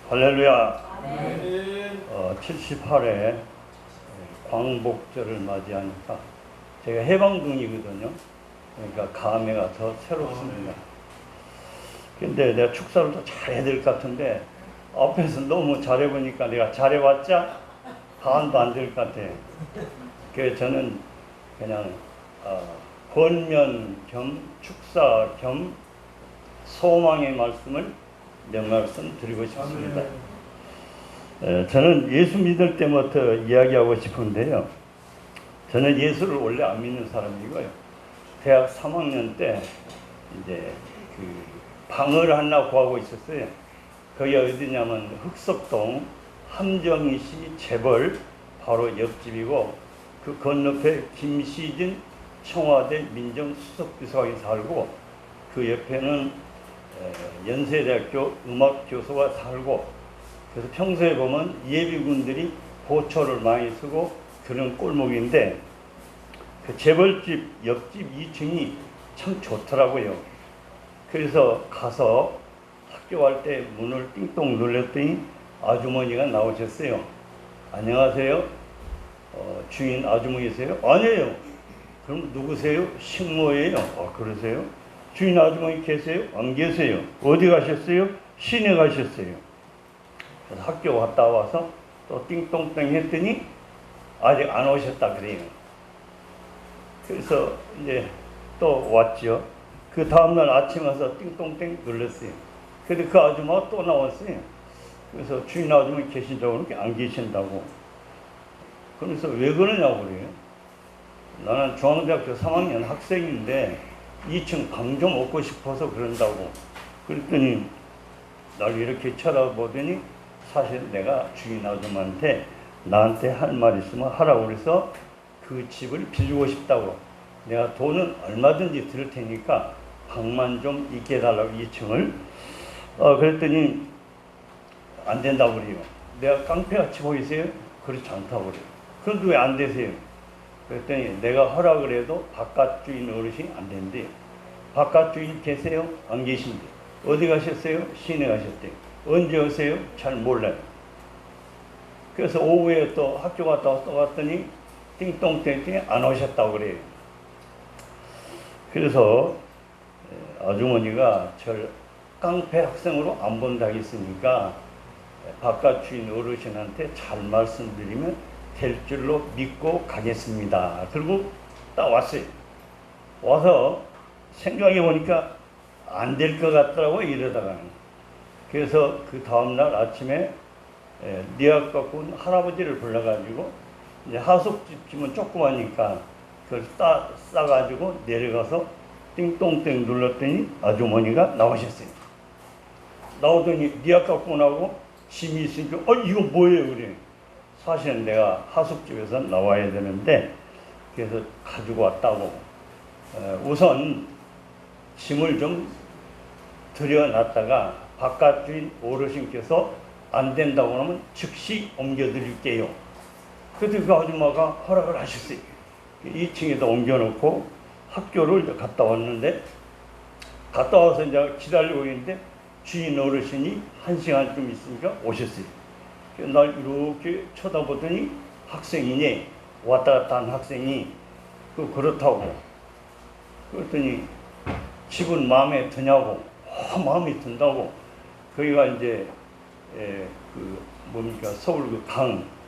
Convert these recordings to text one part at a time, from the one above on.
할렐루야. 아멘. 78회 광복절을 맞이하니까 제가 해방둥이거든요. 그러니까 감회가 더 새롭습니다. 근데 내가 축사를 더 잘해야 될 것 같은데 앞에서 너무 잘해보니까 내가 잘해봤자 반도 안 될 것 같아. 그래서 저는 그냥 권면 겸 축사 겸 소망의 말씀을 몇 말씀 드리고 싶습니다. 저는 예수 믿을 때부터 이야기하고 싶은데요. 저는 예수를 원래 안 믿는 사람이고요. 대학 3학년 때 이제 그 방을 하나 구하고 있었어요. 거기가 어디냐면 흑석동 함정시 재벌 바로 옆집이고, 그 건너편에 김시진 청와대 민정수석비서관이 살고, 그 옆에는 연세대학교 음악교수가 살고, 그래서 평소에 보면 예비군들이 보초를 많이 쓰고 그런 꼴목인데, 그 재벌집 옆집 2층이 참 좋더라고요. 그래서 가서 학교 갈 때 문을 띵동 눌렀더니 아주머니가 나오셨어요. 안녕하세요. 주인 아주머니세요? 아니에요. 그럼 누구세요? 식모예요. 그러세요? 주인 아주머니 계세요? 안 계세요. 어디 가셨어요? 시내 가셨어요. 그래서 학교 갔다 와서 또 띵동땡 했더니 아직 안 오셨다 그래요. 그래서 이제 또 왔죠. 그 다음날 아침 와서 띵동땡 눌렀어요. 근데 그 아줌마가 또 나왔어요. 그래서 주인 아주머니 계신다고 그러니까 안 계신다고. 그래서 왜 그러냐고 그래요. 나는 중앙대학교 3학년 학생인데 2층 방 좀 얻고 싶어서 그런다고. 그랬더니 날 이렇게 쳐다보더니 사실 내가 주인 아줌마한테 나한테 할 말 있으면 하라고 그래서 그 집을 빌리고 싶다고. 내가 돈은 얼마든지 드릴 테니까 방만 좀 있게 해달라고 2층을. 그랬더니 안 된다고 그래요. 내가 깡패같이 보이세요? 그렇지 않다고 그래요. 그런데 왜 안 되세요? 그랬더니 내가 허락을 해도 바깥 주인 어르신이 안 된대요. 바깥 주인 계세요? 안 계신데. 어디 가셨어요? 시내 가셨대요. 언제 오세요? 잘 몰라요. 그래서 오후에 또 학교 갔다 와서 또 갔더니 띵동땡땡 안 오셨다고 그래요. 그래서 아주머니가 저를 깡패 학생으로 안 본다 했으니까 바깥 주인 어르신한테 잘 말씀드리면 될 줄로 믿고 가겠습니다. 그리고 딱 왔어요. 와서 생각해 보니까 안 될 것 같더라고 이러다가. 그래서 그 다음날 아침에 니학 갖고 온 할아버지를 불러가지고, 이제 하숙집은 조그마니까 그걸 싸가지고 내려가서 띵동땡 눌렀더니 아주머니가 나오셨어요. 나오더니 니학 갖고 오라고 짐이 있으니까 이거 뭐예요? 그래. 사실은 내가 하숙집에서 나와야 되는데 그래서 가지고 왔다고. 우선 짐을 좀 들여놨다가 바깥 주인 어르신께서 안 된다고 하면 즉시 옮겨드릴게요. 그래서 그 아줌마가 허락을 하셨어요. 2층에다 옮겨놓고 학교를 갔다 왔는데, 갔다 와서 이제 기다리고 있는데 주인 어르신이 1시간쯤 있으니까 오셨어요. 날 이렇게 쳐다보더니 학생이니 왔다 갔다 한 학생이 그렇다고. 그랬더니 집은 마음에 드냐고. 마음에 든다고. 거기가 이제 서울 그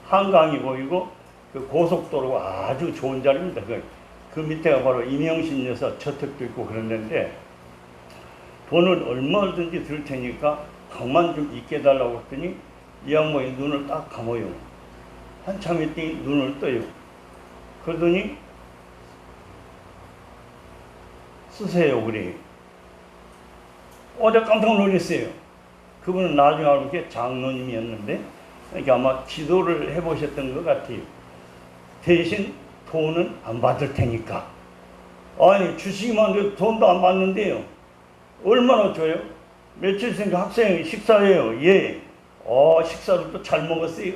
한강이 보이고 그 고속도로가 아주 좋은 자리입니다. 그 밑에가 바로 임영신 여사 저택도 있고 그랬는데, 돈을 얼마든지 들 테니까 방만 좀 있게 해달라고 했더니 이 양반이 눈을 딱 감아요. 한참 있더니 눈을 떠요. 그러더니 쓰세요 그래. 어제 깜짝 놀랐어요. 그분은 나중에 알고 보니까 장로님이었는데, 그러니까 아마 기도를 해보셨던 것 같아요. 대신 돈은 안 받을 테니까. 아니 주시기만 해도 돈도 안 받는데요. 얼마나 줘요? 며칠 전에 학생이 식사해요. 예. 식사를 또 잘 먹었어요.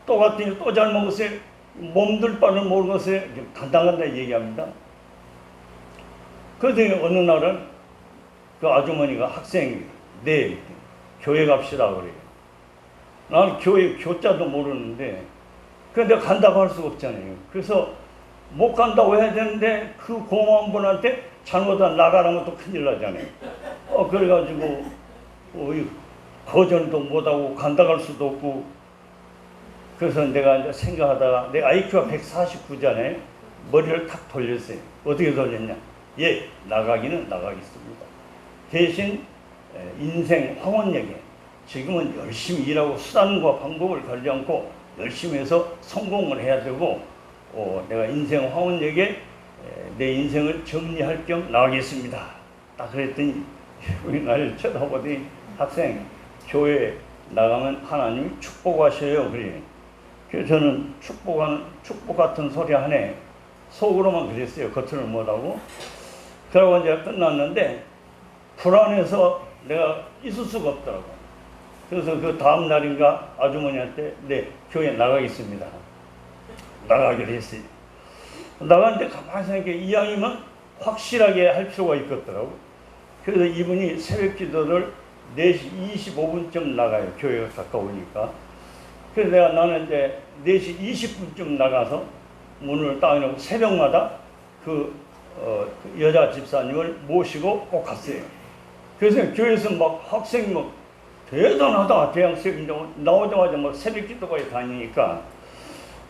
또 갔더니 또 잘 먹었어요. 몸둘 바를 모르겠어요. 간당간당 얘기합니다. 그러더니 어느 날은 그 아주머니가 학생이 네 교회 갑시다 그래요. 나는 교회 교자도 모르는데 근데 간다고 할 수가 없잖아요. 그래서 못 간다고 해야 되는데 그 고마운 분한테 잘못한 나가라면 또 큰일 나잖아요. 그래가지고 거절도 못하고 간다 갈 수도 없고 그래서 내가 이제 생각하다가 내 IQ가 149잖아요. 머리를 탁 돌렸어요. 어떻게 돌렸냐? 예, 나가기는 나가겠습니다. 대신 인생 황혼역에 지금은 열심히 일하고 수단과 방법을 걸지 않고 열심히 해서 성공을 해야 되고 내가 인생 황혼역에 내 인생을 정리할 겸 나가겠습니다. 딱 그랬더니 우리 나를 쳐다보더니 학생 교회 나가면 하나님이 축복하셔요. 그래. 그래서 저는 축복 같은 소리 하네. 속으로만 그랬어요. 겉으로는 못하고. 그러고 이제 끝났는데 불안해서 내가 있을 수가 없더라고. 그래서 그 다음 날인가 아주머니한테 네, 교회 나가겠습니다. 나가기로 했어요. 나갔는데 가만히 생각해 이왕이면 확실하게 할 필요가 있겠더라고. 그래서 이분이 새벽 기도를 4시 25분쯤 나가요. 교회가 가까우니까. 그래서 나는 이제 4시 20분쯤 나가서 문을 딱 열고 새벽마다 그 여자 집사님을 모시고 꼭 갔어요. 그래서 교회에서 막 학생이 막 대단하다. 대학생 나오자마자 막 새벽 기도까지 다니니까.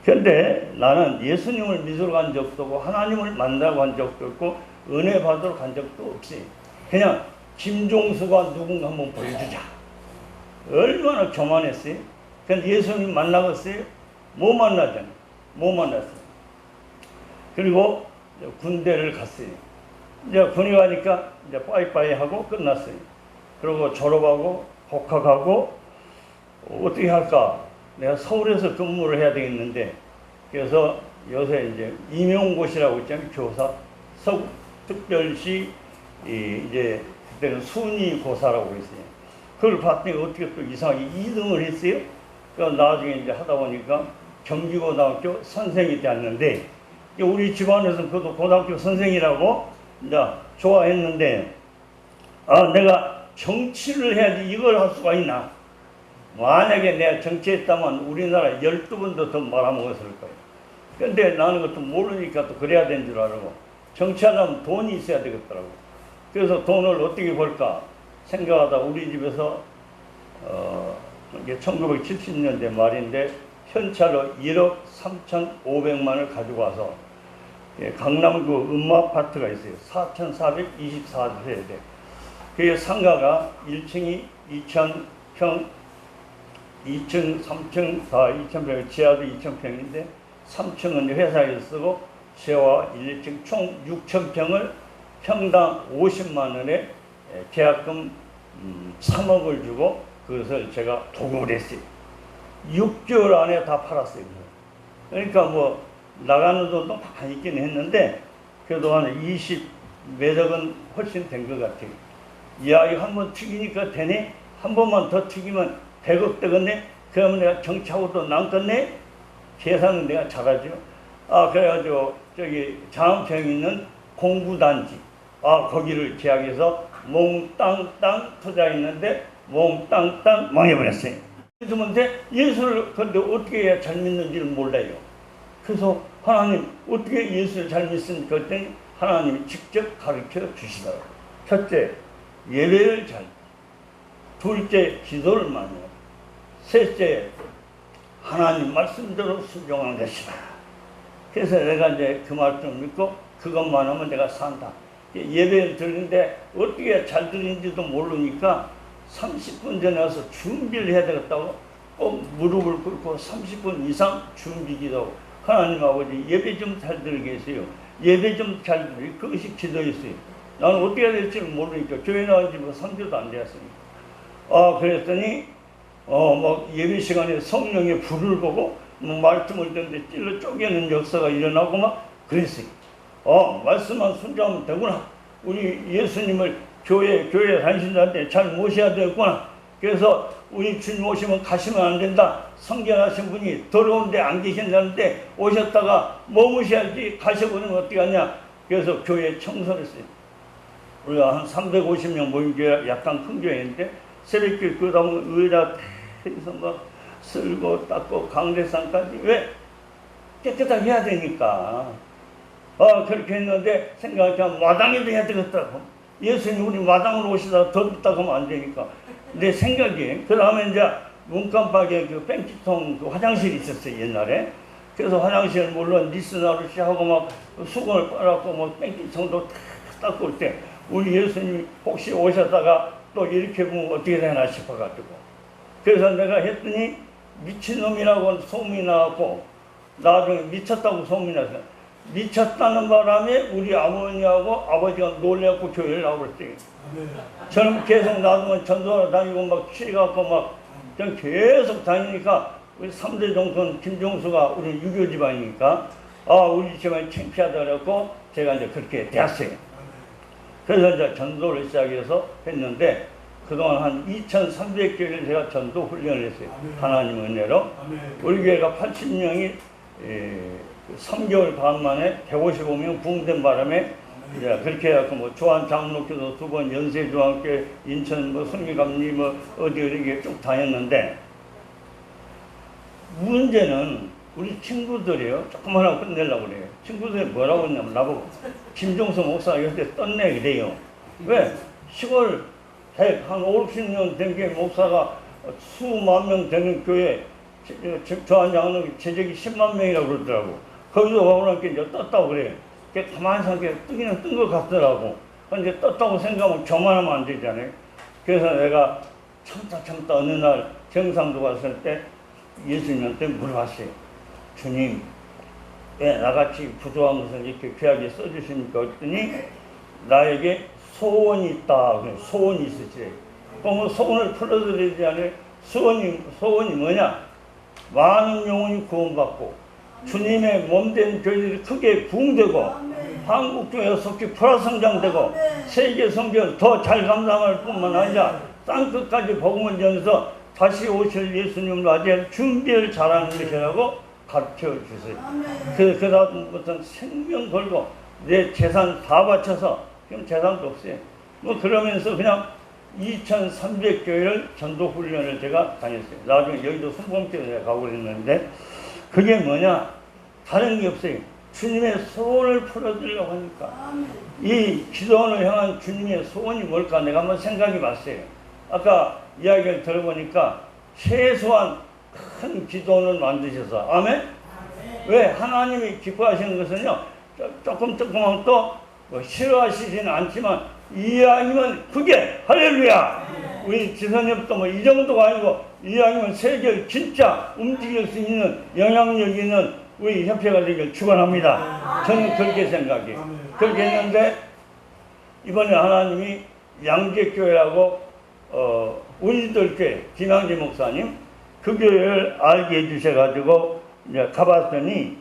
근데 나는 예수님을 믿으러 간 적도 없고 하나님을 만나러 간 적도 없고 은혜 받으러 간 적도 없어요. 그냥 김종수가 누군가 한번 보여주자. 얼마나 교만했어요. 근데 예수님 만나겠어요? 못 만나잖아요. 못 만났어요. 그리고 군대를 갔어요. 이제 군에 가니까 이제 빠이빠이 하고 끝났어요. 그리고 졸업하고 복학하고 어떻게 할까? 내가 서울에서 근무를 해야 되겠는데 그래서 요새 이제 임용고시라고 있잖아요. 교사 서울특별시 이제 그때는 순위고사라고 있어요. 그걸 봤더니 어떻게 또 이상하게 2등을 했어요. 그래서 나중에 이제 하다 보니까 경기고등학교 선생이 되었는데 우리 집안에서는 그것도 고등학교 선생이라고 이제 좋아했는데 내가 정치를 해야지 이걸 할 수가 있나? 만약에 내가 정치했다면 우리나라 12번도 더 말아먹었을 거예요. 근데 나는 그것도 모르니까 또 그래야 되는 줄 알고 정치하려면 돈이 있어야 되겠더라고. 그래서 돈을 어떻게 벌까 생각하다 우리 집에서 이게 1970년대 말인데 현찰로 1억 3,500만을 가지고 와서 강남구 음마아파트가 있어요. 4,424세대. 그 상가가 1층이 2,000평, 2층, 3층 다 2,000평, 지하도 2,000평인데 3층은 회사에서 쓰고 지하와 1층 총 6,000평을 평당 50만 원에 계약금 3억을 주고 그것을 제가 도급을 했어요. 6개월 안에 다 팔았어요. 그러니까 뭐 나가는 돈도 많이 있긴 했는데 그래도 한 20 매적은 훨씬 된 것 같아요. 이야 이거 한번 튀기니까 되네. 한 번만 더 튀기면 100억 되겠네. 그러면 내가 정치하고도 남겠네. 계산은 내가 잘하죠. 그래가지고 저기 장암평에 있는 공구단지 거기를 계약해서 몽땅땅 투자했는데 몽땅땅 망해버렸어요. 그런데 예수를 근데 어떻게 해야 잘 믿는지를 몰라요. 그래서 하나님 어떻게 예수를 잘 믿습니까? 그랬더니 하나님이 직접 가르쳐 주시더라고요. 첫째, 예배를 잘, 둘째, 기도를 많이 하고, 셋째, 하나님 말씀대로 순종하는 것이다. 그래서 내가 이제 그 말씀을 믿고 그것만 하면 내가 산다. 예배를 드리는데 어떻게 잘 드리는지도 모르니까 30분 전에 와서 준비를 해야 되겠다고 꼭 무릎을 꿇고 30분 이상 준비기도 하고 하나님 아버지 예배 좀 잘 드리게 해주세요. 예배 좀 잘 드리게 그것이 기도였어요. 나는 어떻게 해야 될지 모르니까 교회 나온 지 3주도 안 되었으니까 그랬더니 막 예배 시간에 성령의 불을 보고 말씀을 듣는데 찔러 쪼개는 역사가 일어나고 막 그랬어요. 말씀만 순종하면 되구나. 우리 예수님을 교회에 다니신다는데 잘 모셔야 되겠구나. 그래서 우리 주님 오시면 가시면 안 된다. 성경하신 분이 더러운데 안 계신다는데 오셨다가 머무셔야지 가셔보면 어떻게 하냐. 그래서 교회 청소를 했어요. 우리가 한 350명 모인 교회 약간 큰 교회인데 새벽길 그다음 의자 해서 막 쓸고 닦고 강대상까지. 왜? 깨끗하게 해야 되니까. 그렇게 했는데 생각하면 마당에도 해야 되겠다고. 예수님 우리 마당으로 오시다가 덥다고 하면 안 되니까. 내 생각이. 그 다음에 이제 문간박에 그 뺑기통 그 화장실이 있었어요, 옛날에. 그래서 화장실 물론 니스나루시 하고 막 수건을 빨았고 뭐 뺑기통도 탁 닦고 올 때 우리 예수님이 혹시 오셨다가 또 이렇게 보면 어떻게 되나 싶어가지고. 그래서 내가 했더니 미친놈이라고 소문이 나고 나중에 미쳤다고 소문이 났어요. 미쳤다는 바람에 우리 어머니하고 아버지가 놀래갖고 교회를 나오랬어요. 저는 계속 놔두면 전도하러 다니고 막 취해갖고 막 그냥 계속 다니니까 우리 3대 종손 김종수가 우리 유교 집안이니까 우리 집안이 창피하다 그랬고 제가 이제 그렇게 되었어요. 그래서 이제 전도를 시작해서 했는데 그동안 한 2,300개를 제가 전도 훈련을 했어요. 하나님 은혜로. 우리 교회가 80명이 3개월 반 만에 155명 부흥된 바람에 이제 그렇게 해갖고 뭐 조한 장로교도 2번, 연세조항교회, 인천 뭐 승리감리 뭐 어디 이렇게 쭉 다녔는데 문제는 우리 친구들이요. 조금 하나 끝내려고 그래요. 친구들이 뭐라고 했냐면 나보고 김종수 목사가 요새 떴네 그래요. 왜? 시골 한 5, 60년 된 게 목사가 수만 명 되는 교회 조한 장로교 재적이 10만 명이라고 그러더라고. 거기서 와보니까 이제 떴다고 그래요. 가만히 생각해 뜨기는 뜬 것 같더라고. 근데 떴다고 생각하면 교만하면 안 되잖아요. 그래서 내가 참다 어느 날 경상도 갔을 때 예수님한테 물어봤어요. 주님, 왜 나같이 부족한 것을 이렇게 귀하게 써주십니까? 했더니 나에게 소원이 있다. 소원이 있으시래. 그럼 소원을 풀어드리지 않아요? 소원이 뭐냐? 많은 영혼이 구원받고 주님의 몸된 교회들이 크게 부흥되고 한국교회가 속히 불화성장되고 세계 선교를 더 잘 감당할 뿐만 아니라 땅끝까지 복음을 전해서 다시 오실 예수님을 맞이할 준비를 잘하는 것이라고 가르쳐 주세요. 그 다음부터는 생명 걸고 내 재산 다 바쳐서 지금 재산도 없어요. 뭐 그러면서 그냥 2,300교회를 전도 훈련을 제가 다녔어요. 나중에 여의도 순복음교회 가고 그랬는데 그게 뭐냐? 다른 게 없어요. 주님의 소원을 풀어드리려고 하니까. 이 기도원을 향한 주님의 소원이 뭘까? 내가 한번 생각해 봤어요. 아까 이야기를 들어보니까 최소한 큰 기도원을 만드셔서. 아멘? 왜? 하나님이 기뻐하시는 것은요, 조금만 또 뭐 싫어하시지는 않지만, 이왕이면 그게, 할렐루야! 우리 지선협도 뭐 이 정도가 아니고, 이왕이면 세계를 진짜 움직일 수 있는 영향력 있는 우리 협회가 되길 축원합니다. 저는 그렇게 생각해요. 그렇게 했는데 이번에 하나님이 양재교회라고 우리들 교회 김양재 목사님 그 교회를 알게 해주셔가지고 이제 가봤더니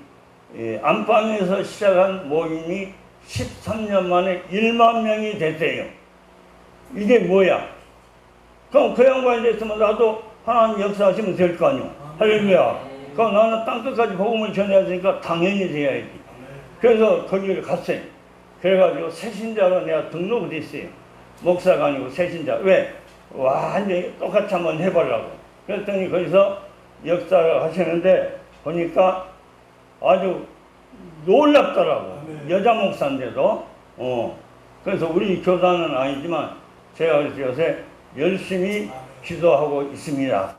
안방에서 시작한 모임이 13년 만에 1만 명이 됐대요. 이게 뭐야? 그럼 그 양반이 됐으면 나도 하나님 역사하시면 될 거 아니오. 할렐루야. 그럼 나는 땅끝까지 복음을 전해야 되니까 당연히 돼야지. 그래서 거기를 갔어요. 그래가지고 새신자로 내가 등록을 했어요. 목사가 아니고 새신자. 왜? 완전히 똑같이 한번 해보려고. 그랬더니 거기서 역사를 하시는데 보니까 아주 놀랍더라고. 여자 목사인데도. 그래서 우리 교단은 아니지만 제가 그래서 요새 열심히 기도하고 있습니다.